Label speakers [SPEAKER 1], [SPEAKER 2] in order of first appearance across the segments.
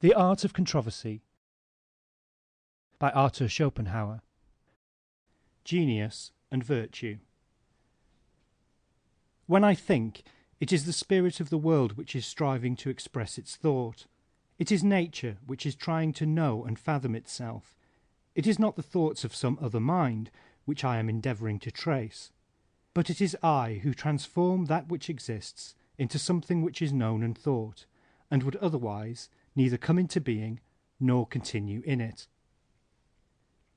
[SPEAKER 1] The Art of Controversy by Arthur Schopenhauer. Genius and Virtue. When I think, it is the spirit of the world which is striving to express its thought. It is nature which is trying to know and fathom itself. It is not the thoughts of some other mind which I am endeavouring to trace, but it is I who transform that which exists into something which is known and thought, and would otherwise neither come into being nor continue in it.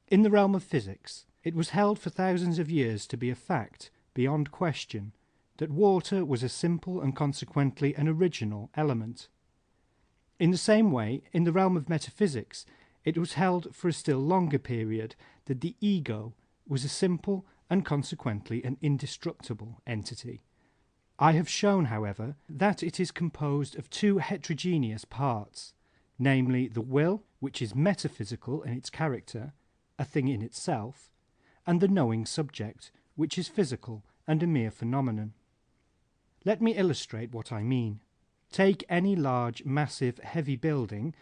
[SPEAKER 1] In the realm of physics, it was held for thousands of years to be a fact beyond question that water was a simple and consequently an original element. In the same way, in the realm of metaphysics, it was held for a still longer period that the ego was a simple and consequently an indestructible entity. I have shown, however, that it is composed of two heterogeneous parts, namely the will, which is metaphysical in its character, a thing in itself, and the knowing subject, which is physical and a mere phenomenon. Let me illustrate what I mean. Take any large, massive, heavy building.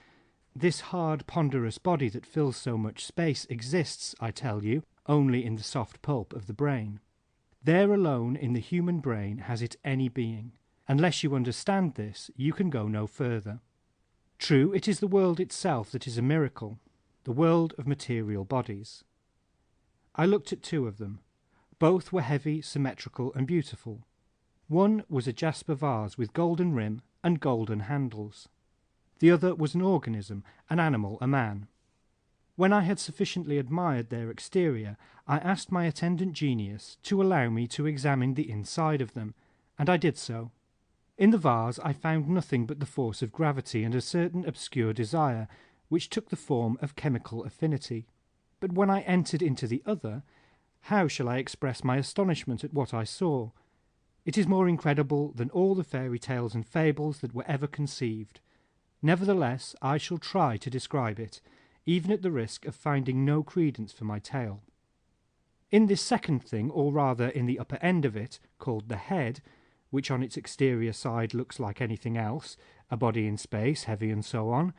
[SPEAKER 1] This hard, ponderous body that fills so much space exists, I tell you, only in the soft pulp of the brain. There alone in the human brain has it any being. Unless you understand this, you can go no further. True, it is the world itself that is a miracle, the world of material bodies. I looked at two of them. Both were heavy, symmetrical, and beautiful. One was a jasper vase with golden rim and golden handles. The other was an organism, an animal, a man. When I had sufficiently admired their exterior, I asked my attendant genius to allow me to examine the inside of them, and I did so. In the vase I found nothing but the force of gravity and a certain obscure desire, which took the form of chemical affinity. But when I entered into the other, how shall I express my astonishment at what I saw? It is more incredible than all the fairy tales and fables that were ever conceived. Nevertheless, I shall try to describe it, even at the risk of finding no credence for my tale. In this second thing, or rather in the upper end of it, called the head, which on its exterior side looks like anything else, a body in space, heavy and so on,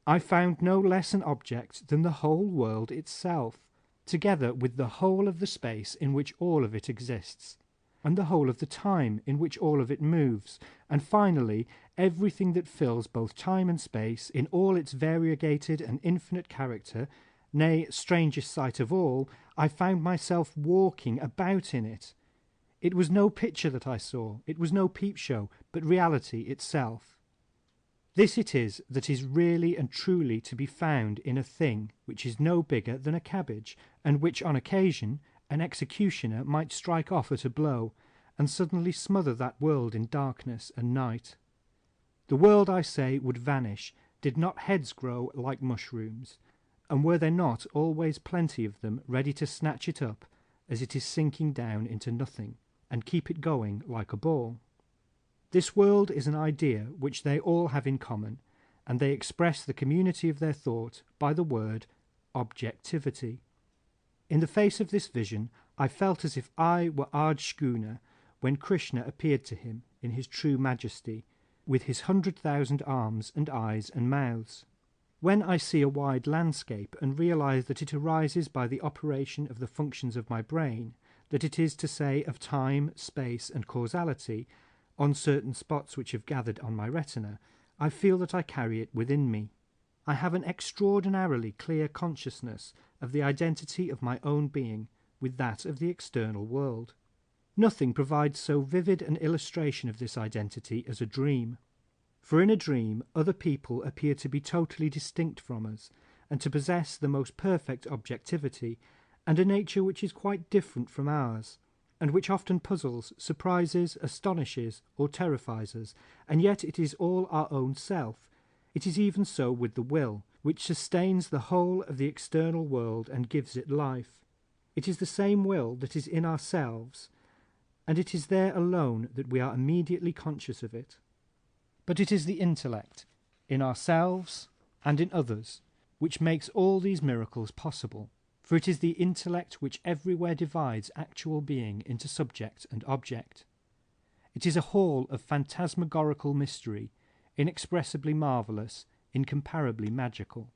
[SPEAKER 1] I found no less an object than the whole world itself, together with the whole of the space in which all of it exists, and the whole of the time in which all of it moves, and finally everything that fills both time and space in all its variegated and infinite character. Nay, strangest sight of all, I found myself walking about in it. It was no picture that I saw, it was no peep-show, but reality itself. This it is that is really and truly to be found in a thing which is no bigger than a cabbage, and which on occasion an executioner might strike off at a blow, and suddenly smother that world in darkness and night. The world, I say, would vanish, did not heads grow like mushrooms, and were there not always plenty of them ready to snatch it up as it is sinking down into nothing, and keep it going like a ball. This world is an idea which they all have in common, and they express the community of their thought by the word objectivity. In the face of this vision I felt as if I were Arjuna when Krishna appeared to him in his true majesty, with his 100,000 arms and eyes and mouths. When I see a wide landscape and realize that it arises by the operation of the functions of my brain, that it is to say of time, space, and causality, on certain spots which have gathered on my retina, I feel that I carry it within me. I have an extraordinarily clear consciousness of the identity of my own being with that of the external world. Nothing provides so vivid an illustration of this identity as a dream. For in a dream other people appear to be totally distinct from us, and to possess the most perfect objectivity, and a nature which is quite different from ours, and which often puzzles, surprises, astonishes, or terrifies us, and yet it is all our own self. It is even so with the will, which sustains the whole of the external world and gives it life. It is the same will that is in ourselves, and it is there alone that we are immediately conscious of it. But it is the intellect, in ourselves and in others, which makes all these miracles possible. For it is the intellect which everywhere divides actual being into subject and object. It is a hall of phantasmagorical mystery, inexpressibly marvellous, incomparably magical.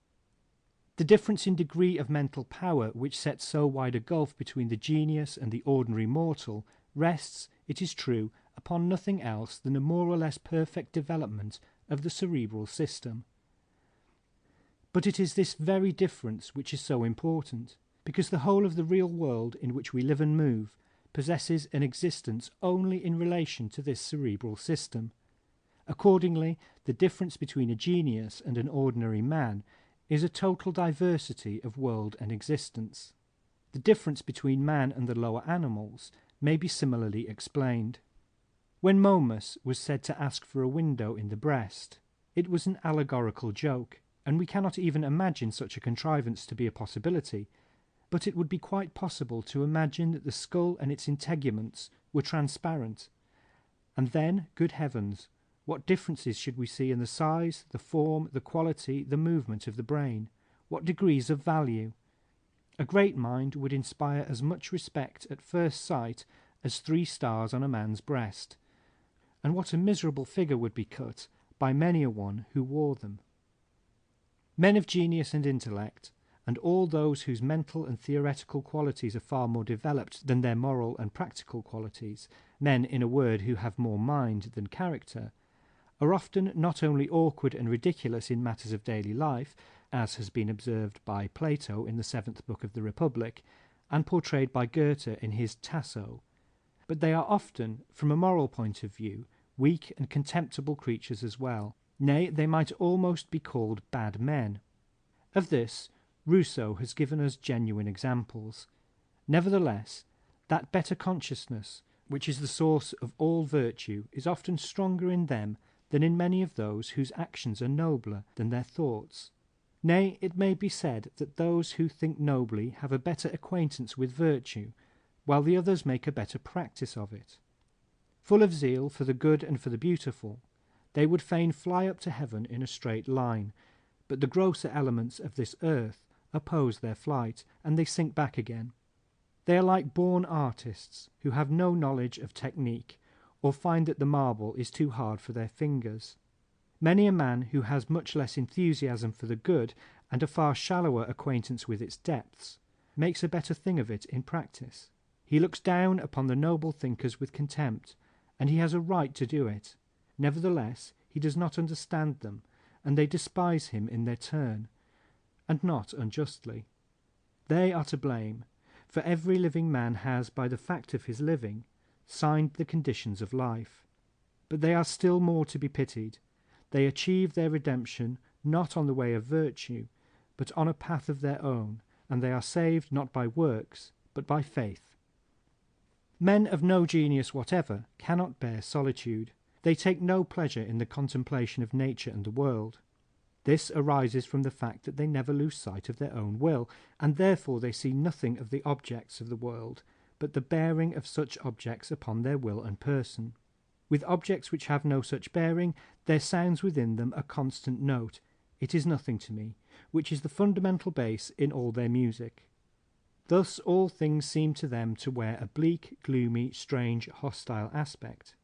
[SPEAKER 1] The difference in degree of mental power which sets so wide a gulf between the genius and the ordinary mortal rests, it is true, upon nothing else than a more or less perfect development of the cerebral system. But it is this very difference which is so important, because the whole of the real world in which we live and move possesses an existence only in relation to this cerebral system. Accordingly, the difference between a genius and an ordinary man is a total diversity of world and existence. The difference between man and the lower animals may be similarly explained. When Momus was said to ask for a window in the breast, it was an allegorical joke, and we cannot even imagine such a contrivance to be a possibility, but it would be quite possible to imagine that the skull and its integuments were transparent. And then, good heavens, what differences should we see in the size, the form, the quality, the movement of the brain? What degrees of value? A great mind would inspire as much respect at first sight as 3 stars on a man's breast, and what a miserable figure would be cut by many a one who wore them. Men of genius and intellect, and all those whose mental and theoretical qualities are far more developed than their moral and practical qualities, men, in a word, who have more mind than character, are often not only awkward and ridiculous in matters of daily life, as has been observed by Plato in the 7th book of the Republic, and portrayed by Goethe in his Tasso, but they are often, from a moral point of view, weak and contemptible creatures as well. Nay, they might almost be called bad men. Of this Rousseau has given us genuine examples. Nevertheless, that better consciousness, which is the source of all virtue, is often stronger in them than in many of those whose actions are nobler than their thoughts. Nay, it may be said that those who think nobly have a better acquaintance with virtue, while the others make a better practice of it. Full of zeal for the good and for the beautiful, they would fain fly up to heaven in a straight line, but the grosser elements of this earth oppose their flight, and they sink back again. They are like born artists who have no knowledge of technique, or find that the marble is too hard for their fingers. Many a man who has much less enthusiasm for the good and a far shallower acquaintance with its depths makes a better thing of it in practice. He looks down upon the noble thinkers with contempt, and he has a right to do it. Nevertheless, he does not understand them, and they despise him in their turn, and not unjustly. They are to blame, for every living man has, by the fact of his living, signed the conditions of life. But they are still more to be pitied. They achieve their redemption not on the way of virtue, but on a path of their own, and they are saved not by works, but by faith. Men of no genius whatever cannot bear solitude. They take no pleasure in the contemplation of nature and the world. This arises from the fact that they never lose sight of their own will, and therefore they see nothing of the objects of the world, but the bearing of such objects upon their will and person. With objects which have no such bearing, there sounds within them a constant note, "It is nothing to me," which is the fundamental bass in all their music. Thus all things seem to them to wear a bleak, gloomy, strange, hostile aspect.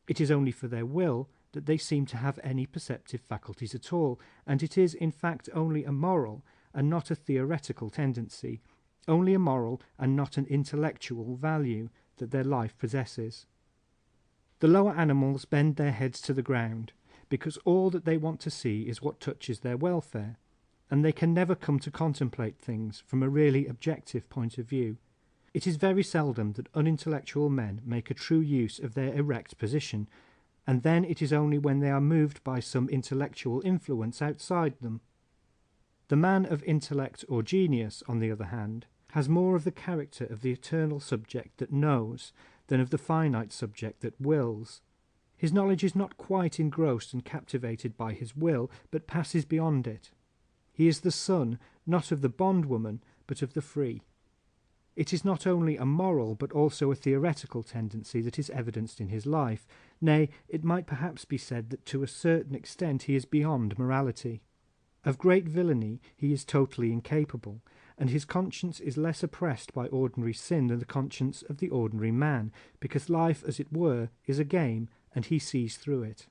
[SPEAKER 1] It is only for their will that they seem to have any perceptive faculties at all, and it is in fact only a moral and not a theoretical tendency, only a moral and not an intellectual value that their life possesses. The lower animals bend their heads to the ground, because all that they want to see is what touches their welfare, and they can never come to contemplate things from a really objective point of view. It is very seldom that unintellectual men make a true use of their erect position, and then it is only when they are moved by some intellectual influence outside them. The man of intellect or genius, on the other hand, has more of the character of the eternal subject that knows than of the finite subject that wills. His knowledge is not quite engrossed and captivated by his will, but passes beyond it. He is the son, not of the bondwoman, but of the free. It is not only a moral, but also a theoretical tendency that is evidenced in his life. Nay, it might perhaps be said that to a certain extent he is beyond morality. Of great villainy he is totally incapable, and his conscience is less oppressed by ordinary sin than the conscience of the ordinary man, because life, as it were, is a game, and he sees through it.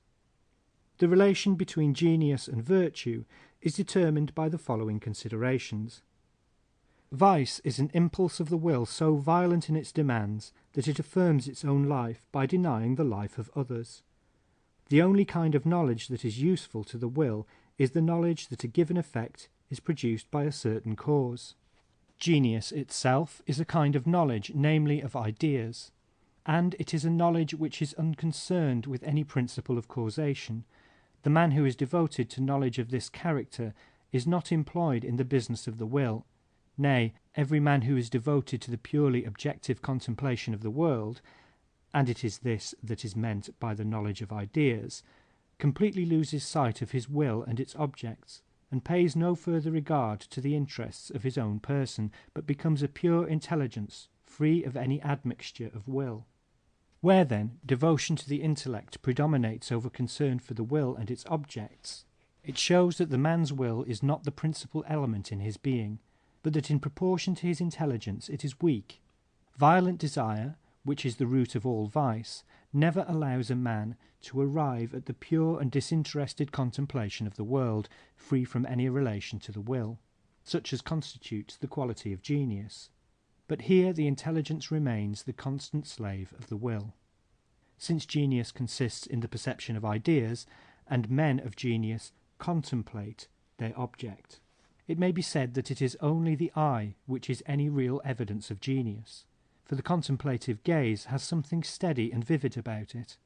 [SPEAKER 1] The relation between genius and virtue is determined by the following considerations. Vice is an impulse of the will so violent in its demands that it affirms its own life by denying the life of others. The only kind of knowledge that is useful to the will is the knowledge that a given effect is produced by a certain cause. Genius itself is a kind of knowledge, namely of ideas, and it is a knowledge which is unconcerned with any principle of causation. The man who is devoted to knowledge of this character is not employed in the business of the will. Nay, every man who is devoted to the purely objective contemplation of the world, and it is this that is meant by the knowledge of ideas, completely loses sight of his will and its objects, and pays no further regard to the interests of his own person, but becomes a pure intelligence, free of any admixture of will. Where, then, devotion to the intellect predominates over concern for the will and its objects, it shows that the man's will is not the principal element in his being, but that in proportion to his intelligence it is weak. Violent desire, which is the root of all vice, never allows a man to arrive at the pure and disinterested contemplation of the world, free from any relation to the will, such as constitutes the quality of genius. But here the intelligence remains the constant slave of the will. Since genius consists in the perception of ideas, and men of genius contemplate their object, it may be said that it is only the eye which is any real evidence of genius, for the contemplative gaze has something steady and vivid about it,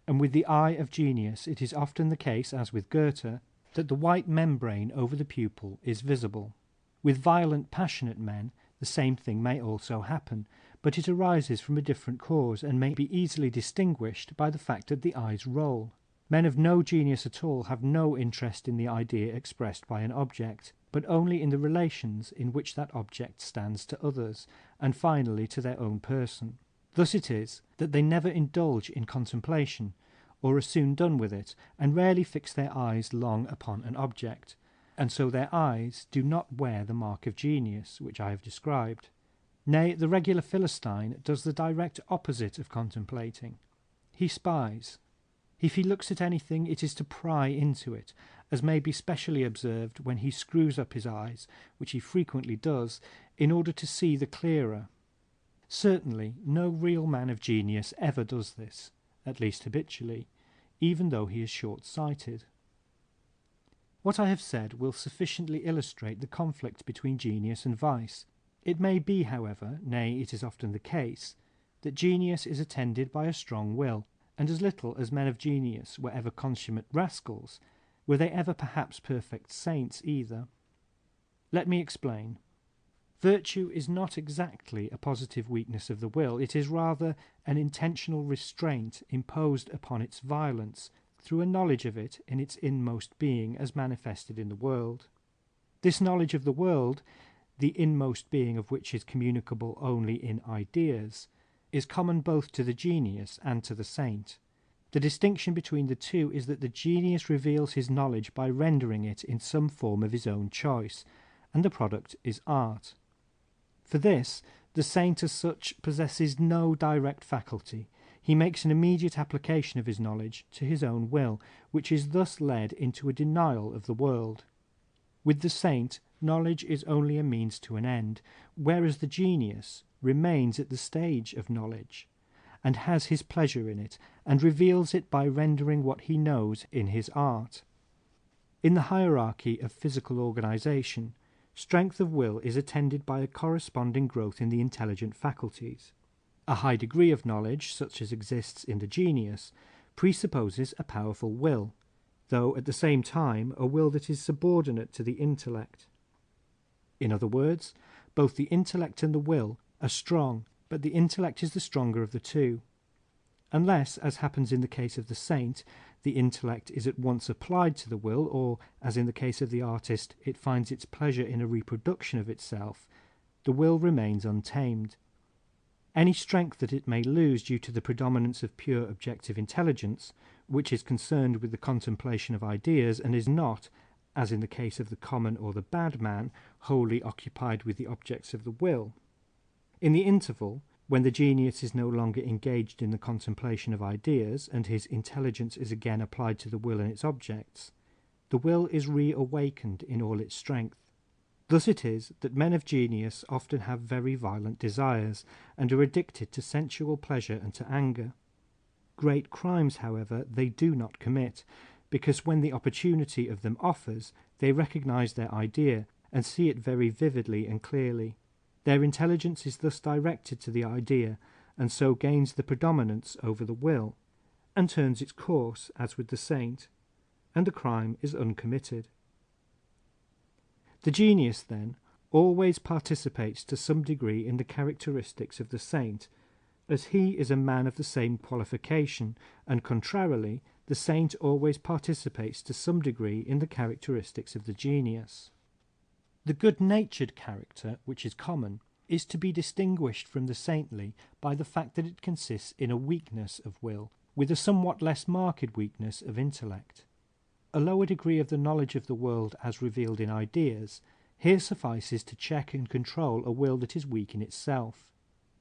[SPEAKER 1] and with the eye of genius it is often the case, as with Goethe, that the white membrane over the pupil is visible. With violent, passionate men the same thing may also happen, but it arises from a different cause, and may be easily distinguished by the fact that the eyes roll. Men of no genius at all have no interest in the idea expressed by an object, but only in the relations in which that object stands to others, and finally to their own person. Thus it is that they never indulge in contemplation, or are soon done with it, and rarely fix their eyes long upon an object, and so their eyes do not wear the mark of genius, which I have described. Nay, the regular Philistine does the direct opposite of contemplating. He spies. If he looks at anything, it is to pry into it, as may be specially observed when he screws up his eyes, which he frequently does, in order to see the clearer. Certainly no real man of genius ever does this, at least habitually, even though he is short-sighted. What I have said will sufficiently illustrate the conflict between genius and vice. It may be, however, nay, it is often the case, that genius is attended by a strong will, and as little as men of genius were ever consummate rascals, were they ever perhaps perfect saints either. Let me explain. Virtue is not exactly a positive weakness of the will, it is rather an intentional restraint imposed upon its violence through a knowledge of it in its inmost being as manifested in the world. This knowledge of the world, the inmost being of which is communicable only in ideas, is common both to the genius and to the saint. The distinction between the two is that the genius reveals his knowledge by rendering it in some form of his own choice, and the product is art. For this, the saint as such possesses no direct faculty. He makes an immediate application of his knowledge to his own will, which is thus led into a denial of the world. With the saint, knowledge is only a means to an end, whereas the genius remains at the stage of knowledge, and has his pleasure in it, and reveals it by rendering what he knows in his art. In the hierarchy of physical organization, strength of will is attended by a corresponding growth in the intelligent faculties. A high degree of knowledge, such as exists in the genius, presupposes a powerful will, though at the same time a will that is subordinate to the intellect. In other words, both the intellect and the will are strong, but the intellect is the stronger of the two. Unless, as happens in the case of the saint, the intellect is at once applied to the will, or, as in the case of the artist, it finds its pleasure in a reproduction of itself, the will remains untamed. Any strength that it may lose due to the predominance of pure objective intelligence, which is concerned with the contemplation of ideas, and is not, as in the case of the common or the bad man, wholly occupied with the objects of the will. In the interval, When the genius is no longer engaged in the contemplation of ideas, and his intelligence is again applied to the will and its objects, the will is reawakened in all its strength. Thus it is that men of genius often have very violent desires, and are addicted to sensual pleasure and to anger. Great crimes, however, they do not commit, because when the opportunity of them offers, they recognize their idea, and see it very vividly and clearly. Their intelligence is thus directed to the idea, and so gains the predominance over the will, and turns its course, as with the saint, and the crime is uncommitted. The genius, then, always participates to some degree in the characteristics of the saint, as he is a man of the same qualification, and contrarily, the saint always participates to some degree in the characteristics of the genius. The good-natured character, which is common, is to be distinguished from the saintly by the fact that it consists in a weakness of will, with a somewhat less marked weakness of intellect. A lower degree of the knowledge of the world as revealed in ideas here suffices to check and control a will that is weak in itself.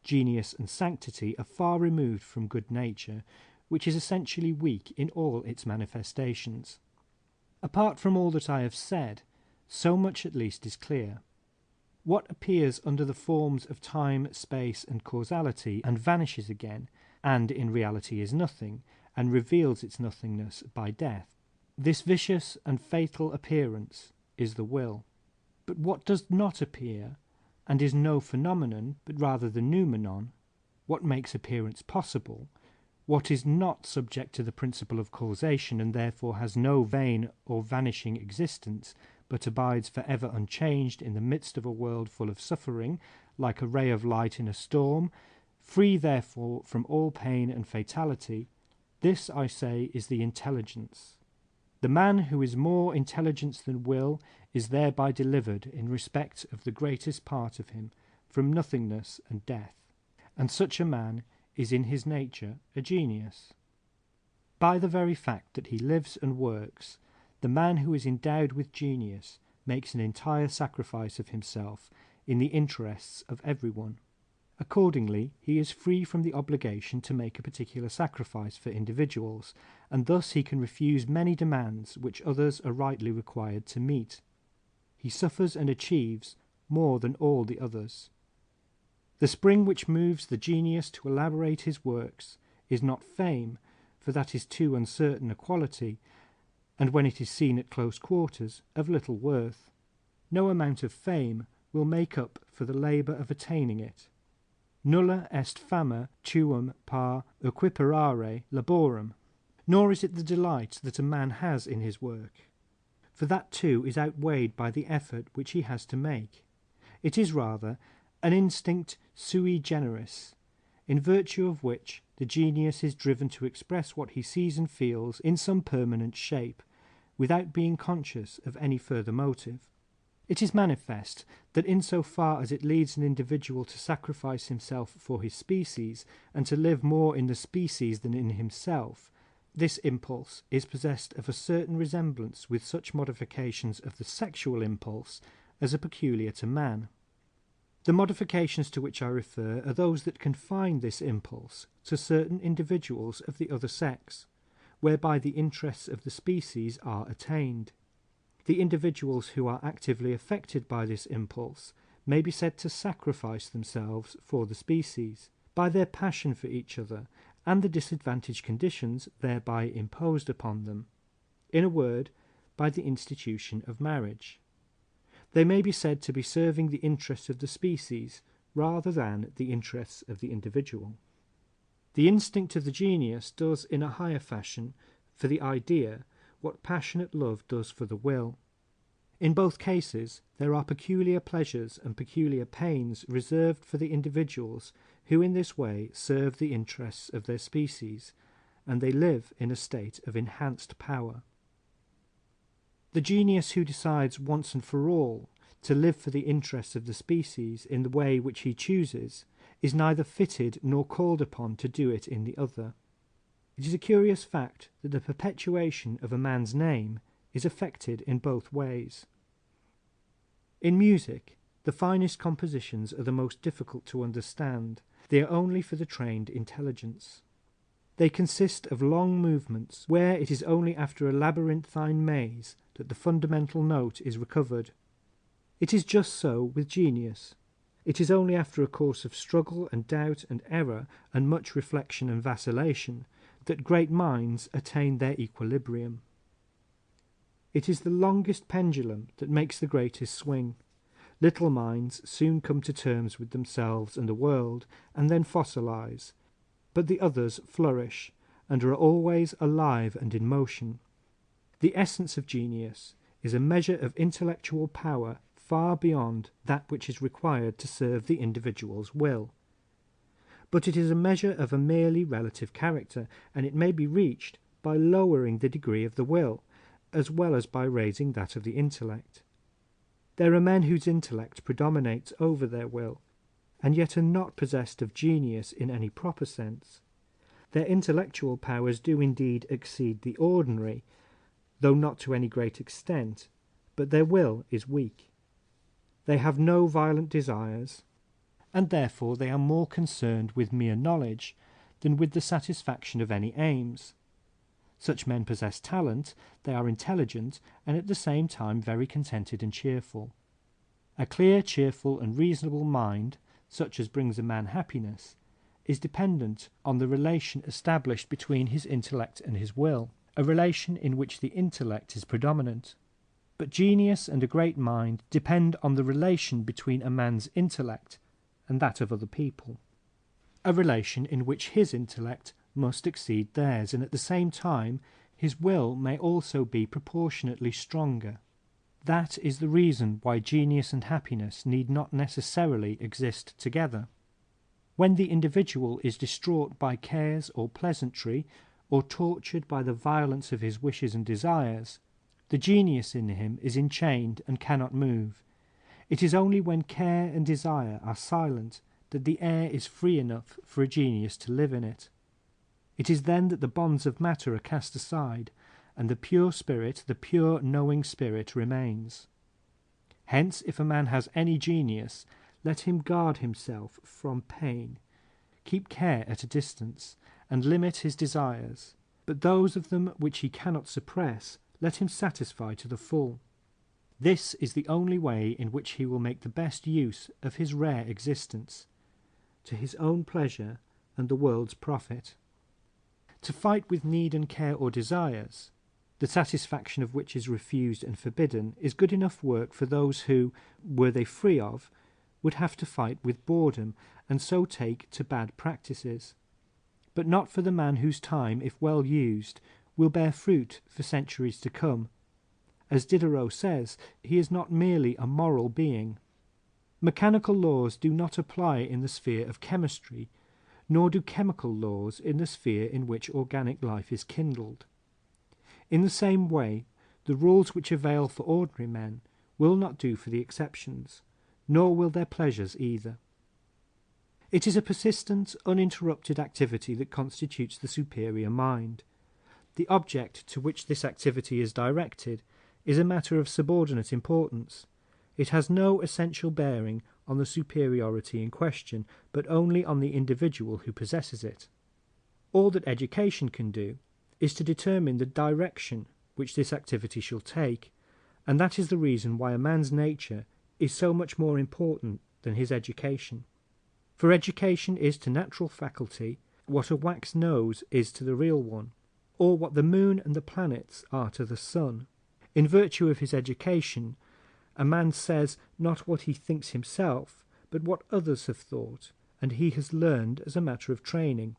[SPEAKER 1] Genius and sanctity are far removed from good nature, which is essentially weak in all its manifestations. Apart from all that I have said, so much at least is clear. What appears under the forms of time, space, and causality, and vanishes again, and in reality is nothing, and reveals its nothingness by death, this vicious and fatal appearance is the will. But what does not appear, and is no phenomenon, but rather the noumenon, what makes appearance possible, what is not subject to the principle of causation, and therefore has no vain or vanishing existence, but abides for ever unchanged in the midst of a world full of suffering, like a ray of light in a storm, free therefore from all pain and fatality, this, I say, is the intelligence. The man who is more intelligence than will is thereby delivered, in respect of the greatest part of him, from nothingness and death, and such a man is in his nature a genius. By the very fact that he lives and works, the man who is endowed with genius makes an entire sacrifice of himself in the interests of everyone. Accordingly, he is free from the obligation to make a particular sacrifice for individuals, and thus he can refuse many demands which others are rightly required to meet. He suffers and achieves more than all the others. The spring which moves the genius to elaborate his works is not fame, for that is too uncertain a quality, and when it is seen at close quarters, of little worth. No amount of fame will make up for the labour of attaining it. Nulla est fama tuum par equiparare laborum. Nor is it the delight that a man has in his work, for that too is outweighed by the effort which he has to make. It is rather an instinct sui generis, in virtue of which the genius is driven to express what he sees and feels in some permanent shape, without being conscious of any further motive. It is manifest that in so far as it leads an individual to sacrifice himself for his species, and to live more in the species than in himself, this impulse is possessed of a certain resemblance with such modifications of the sexual impulse as are peculiar to man. The modifications to which I refer are those that confine this impulse to certain individuals of the other sex, whereby the interests of the species are attained. The individuals who are actively affected by this impulse may be said to sacrifice themselves for the species, by their passion for each other, and the disadvantaged conditions thereby imposed upon them. In a word, by the institution of marriage. They may be said to be serving the interests of the species rather than the interests of the individual. The instinct of the genius does in a higher fashion for the idea what passionate love does for the will. In both cases there are peculiar pleasures and peculiar pains reserved for the individuals who in this way serve the interests of their species, and they live in a state of enhanced power. The genius who decides once and for all to live for the interests of the species in the way which he chooses is neither fitted nor called upon to do it in the other. It is a curious fact that the perpetuation of a man's name is effected in both ways. In music, the finest compositions are the most difficult to understand, They are only for the trained intelligence. They consist of long movements, where it is only after a labyrinthine maze that the fundamental note is recovered. It is just so with genius. It is only after a course of struggle and doubt and error and much reflection and vacillation that great minds attain their equilibrium. It is the longest pendulum that makes the greatest swing. Little minds soon come to terms with themselves and the world, and then fossilize, but the others flourish, and are always alive and in motion. The essence of genius is a measure of intellectual power far beyond that which is required to serve the individual's will. But it is a measure of a merely relative character, and it may be reached by lowering the degree of the will, as well as by raising that of the intellect. There are men whose intellect predominates over their will, and yet are not possessed of genius in any proper sense. Their intellectual powers do indeed exceed the ordinary, though not to any great extent, but their will is weak. They have no violent desires, and therefore they are more concerned with mere knowledge than with the satisfaction of any aims. Such men possess talent, they are intelligent, and at the same time very contented and cheerful. A clear, cheerful, and reasonable mind, such as brings a man happiness, is dependent on the relation established between his intellect and his will, a relation in which the intellect is predominant. But genius and a great mind depend on the relation between a man's intellect and that of other people, a relation in which his intellect must exceed theirs, and at the same time his will may also be proportionately stronger. That is the reason why genius and happiness need not necessarily exist together. When the individual is distraught by cares or pleasantry, or tortured by the violence of his wishes and desires, the genius in him is enchained and cannot move. It is only when care and desire are silent that the air is free enough for a genius to live in it. It is then that the bonds of matter are cast aside, and the pure spirit, the pure knowing spirit, remains. Hence, if a man has any genius, let him guard himself from pain, keep care at a distance, and limit his desires, but those of them which he cannot suppress, let him satisfy to the full. This is the only way in which he will make the best use of his rare existence, to his own pleasure and the world's profit. To fight with need and care or desires, the satisfaction of which is refused and forbidden, is good enough work for those who, were they free of, would have to fight with boredom, and so take to bad practices, but not for the man whose time, if well used, will bear fruit for centuries to come. As Diderot says, he is not merely a moral being. Mechanical laws do not apply in the sphere of chemistry, nor do chemical laws in the sphere in which organic life is kindled. In the same way, the rules which avail for ordinary men will not do for the exceptions, nor will their pleasures either. It is a persistent, uninterrupted activity that constitutes the superior mind. The object to which this activity is directed is a matter of subordinate importance. It has no essential bearing on the superiority in question, but only on the individual who possesses it. All that education can do is to determine the direction which this activity shall take, and that is the reason why a man's nature is so much more important than his education. For education is to natural faculty what a wax nose is to the real one, or what the moon and the planets are to the sun. In virtue of his education, a man says not what he thinks himself, but what others have thought, and he has learned as a matter of training,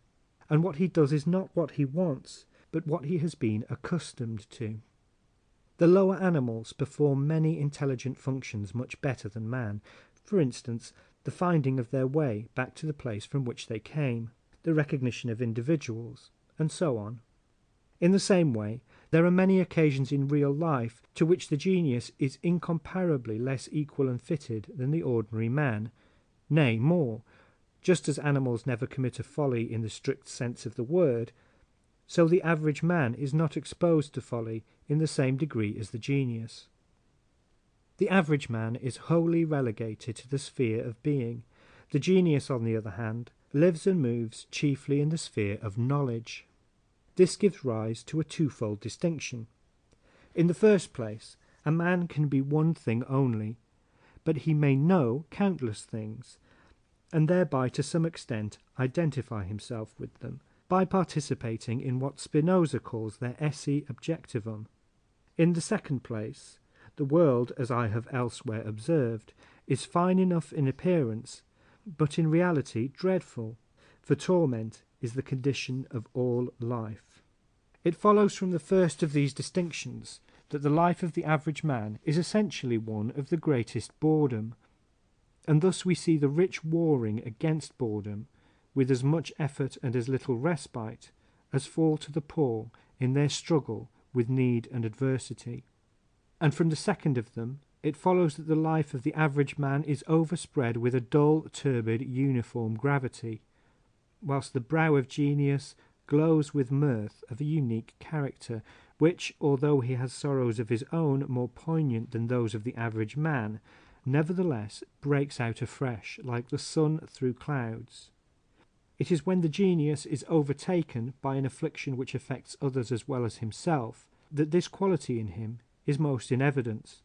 [SPEAKER 1] and what he does is not what he wants, but what he has been accustomed to. The lower animals perform many intelligent functions much better than man, for instance, the finding of their way back to the place from which they came, the recognition of individuals, and so on. In the same way, there are many occasions in real life to which the genius is incomparably less equal and fitted than the ordinary man, nay, more, just as animals never commit a folly in the strict sense of the word, so the average man is not exposed to folly in the same degree as the genius. The average man is wholly relegated to the sphere of being. The genius, on the other hand, lives and moves chiefly in the sphere of knowledge. This gives rise to a twofold distinction. In the first place, a man can be one thing only, but he may know countless things, and thereby to some extent identify himself with them, by participating in what Spinoza calls their esse objectivum. In the second place, the world, as I have elsewhere observed, is fine enough in appearance, but in reality dreadful, for torment is the condition of all life. It follows from the first of these distinctions that the life of the average man is essentially one of the greatest boredom, and thus we see the rich warring against boredom with as much effort and as little respite as fall to the poor in their struggle with need and adversity. And from the second of them, it follows that the life of the average man is overspread with a dull, turbid, uniform gravity, whilst the brow of genius glows with mirth of a unique character, which, although he has sorrows of his own more poignant than those of the average man, nevertheless breaks out afresh, like the sun through clouds. It is when the genius is overtaken by an affliction which affects others as well as himself, that this quality in him is most in evidence,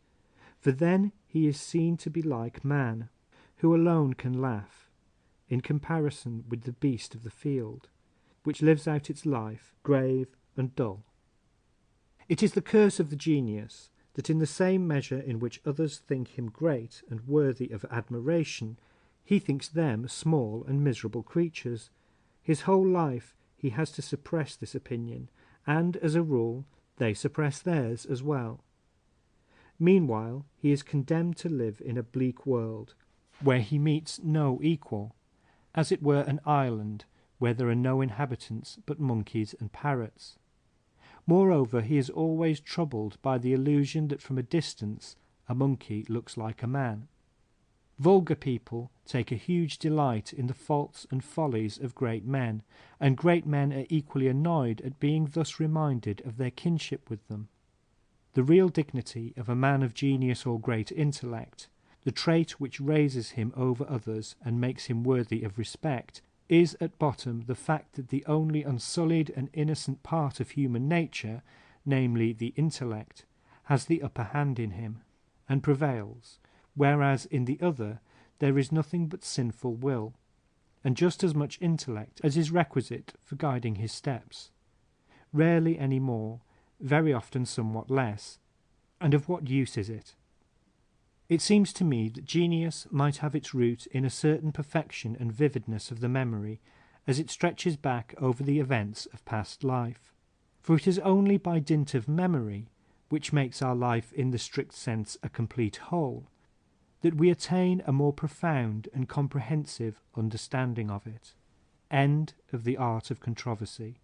[SPEAKER 1] for then he is seen to be like man, who alone can laugh, in comparison with the beast of the field, which lives out its life grave and dull. It is the curse of the genius that in the same measure in which others think him great and worthy of admiration, he thinks them small and miserable creatures. His whole life he has to suppress this opinion, and, as a rule, they suppress theirs as well. Meanwhile, he is condemned to live in a bleak world, where he meets no equal, as it were an island where there are no inhabitants but monkeys and parrots. Moreover, he is always troubled by the illusion that from a distance a monkey looks like a man. Vulgar people take a huge delight in the faults and follies of great men, and great men are equally annoyed at being thus reminded of their kinship with them. The real dignity of a man of genius or great intellect, the trait which raises him over others and makes him worthy of respect, is at bottom the fact that the only unsullied and innocent part of human nature, namely the intellect, has the upper hand in him, and prevails, whereas in the other there is nothing but sinful will, and just as much intellect as is requisite for guiding his steps. Rarely any more, very often somewhat less, and of what use is it? It seems to me that genius might have its root in a certain perfection and vividness of the memory, as it stretches back over the events of past life. For it is only by dint of memory, which makes our life in the strict sense a complete whole, that we attain a more profound and comprehensive understanding of it. End of the Art of Controversy.